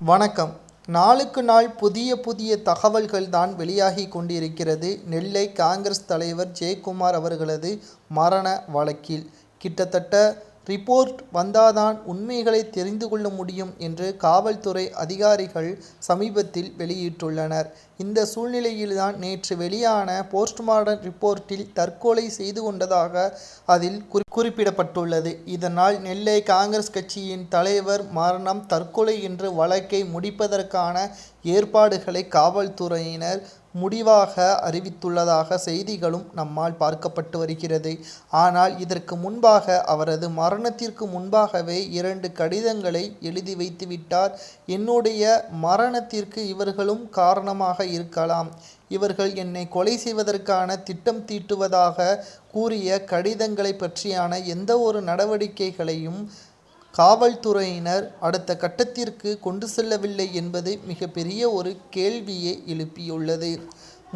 வணக்கம். நாளுக்கு நாள் புதிய புதிய தகவல்கள் தான் வெளியாகி கொண்டிருக்கிறது. நெல்லை காங்கிரஸ் தலைவர் ஜெயக்குமார் அவர்களது மரண வழக்கில் கிட்டத்தட்ட ரிப்போர்ட் வந்தாதான் உண்மைகளை தெரிந்து கொள்ள முடியும் என்று காவல்துறை அதிகாரிகள் சமீபத்தில் வெளியிட்டுள்ளனர். இந்த சூழ்நிலையில்தான் நேற்று வெளியான போஸ்ட்மார்டம் ரிப்போர்ட்டில் தற்கொலை செய்து கொண்டதாக அதில் குறிப்பிடப்பட்டுள்ளது. இதனால் நெல்லை காங்கிரஸ் கட்சியின் தலைவர் மரணம் தற்கொலை என்று வழக்கை முடிப்பதற்கான ஏற்பாடுகளை காவல்துறையினர் முடிவாக அறிவித்துள்ளதாக செய்திகளும் நம்மால் பார்க்கப்பட்டு வருகிறது. ஆனால் இதற்கு முன்பாக அவரது மரணத்திற்கு முன்பாகவே 2 கடிதங்களை எழுதி வைத்துவிட்டார். என்னுடைய மரணத்திற்கு இவர்களும் காரணமாக இருக்கலாம், இவர்கள் என்னை கொலை செய்வதற்கான திட்டம் தீட்டுவதாக கூறிய கடிதங்களை பற்றியான எந்த ஒரு நடவடிக்கைகளையும் காவல்துறையினர் அடுத்த கட்டத்திற்கு கொண்டு செல்லவில்லை என்பது மிகப்பெரிய ஒரு கேள்வியை எழுப்பியுள்ளது.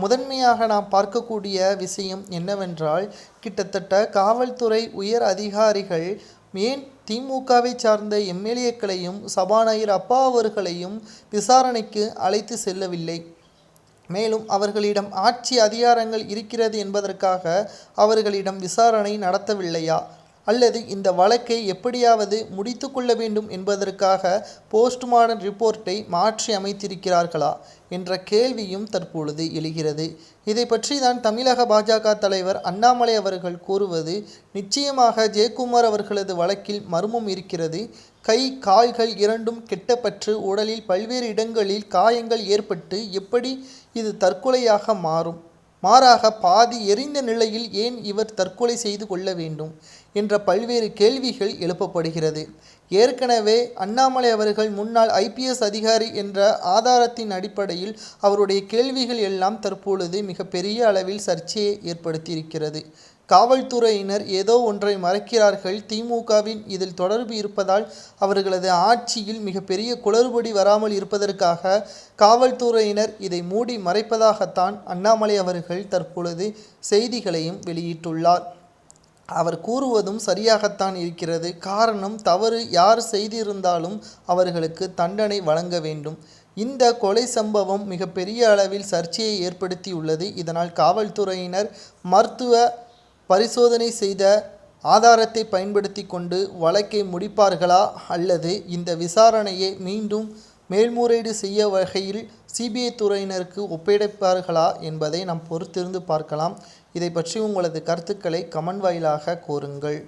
முதன்மையாக நாம் பார்க்கக்கூடிய விஷயம் என்னவென்றால், கிட்டத்தட்ட காவல்துறை உயர் அதிகாரிகள் ஏன் திமுகவை சார்ந்த எம்எல்ஏக்களையும் சபாநாயகர் அப்பா அவர்களையும் விசாரணைக்கு அழைத்து செல்லவில்லை? மேலும் அவர்களிடம் ஆட்சி அதிகாரங்கள் இருக்கிறது என்பதற்காக அவர்களிடம் விசாரணை நடத்தவில்லையா? அல்லது இந்த வழக்கை எப்படியாவது முடித்து கொள்ள வேண்டும் என்பதற்காக போஸ்ட்மார்டம் ரிப்போர்ட்டை மாற்றி அமைத்திருக்கிறார்களா என்ற கேள்வியும் தற்பொழுது எழுகிறது. இதை பற்றி தான் தமிழக பாஜக தலைவர் அண்ணாமலை அவர்கள் கூறுவது, நிச்சயமாக ஜெயக்குமார் அவர்களது வழக்கில் மர்மம் இருக்கிறது. கை கால்கள் இரண்டும் கெட்டப்பட்டு உடலில் பல்வேறு இடங்களில் காயங்கள் ஏற்பட்டு எப்படி இது தற்கொலையாக மாறும்? மாறாக பாதி எரிந்த நிலையில் ஏன் இவர் தற்கொலை செய்து கொள்ள வேண்டும் என்ற பல்வேறு கேள்விகள் எழுப்பப்படுகிறது. ஏற்கனவே அண்ணாமலை அவர்கள் முன்னாள் IPS அதிகாரி என்ற ஆதாரத்தின் அடிப்படையில் அவருடைய கேள்விகள் எல்லாம் தற்பொழுது மிகப்பெரிய அளவில் சர்ச்சையை ஏற்படுத்தியிருக்கிறது. காவல்துறையினர் ஏதோ ஒன்றை மறைக்கிறார்கள், திமுகவின் இதில் தொடர்பு இருப்பதால் அவர்களது ஆட்சியில் மிகப்பெரிய குளறுபடி வராமல் இருப்பதற்காக காவல்துறையினர் இதை மூடி மறைப்பதாகத்தான் அண்ணாமலை அவர்கள் தற்பொழுது செய்திகளையும் வெளியிட்டுள்ளார். அவர் கூறுவதும் சரியாகத்தான் இருக்கிறது. காரணம், தவறு யார் செய்திருந்தாலும் அவர்களுக்கு தண்டனை வழங்க வேண்டும். இந்த கொலை சம்பவம் மிகப்பெரிய அளவில் சர்ச்சையை ஏற்படுத்தியுள்ளது. இதனால் காவல்துறையினர் மருத்துவ பரிசோதனை செய்த ஆதாரத்தை பயன்படுத்தி கொண்டு வழக்கை முடிப்பார்களா, அல்லது இந்த விசாரணையை மீண்டும் மேல்முறையீடு செய்ய வகையில் CBI துறையினருக்கு ஒப்படைப்பார்களா என்பதை நாம் பொறுத்திருந்து பார்க்கலாம். இதை பற்றி உங்களது கருத்துக்களை கமெண்ட் வாயிலாக கோருங்கள்.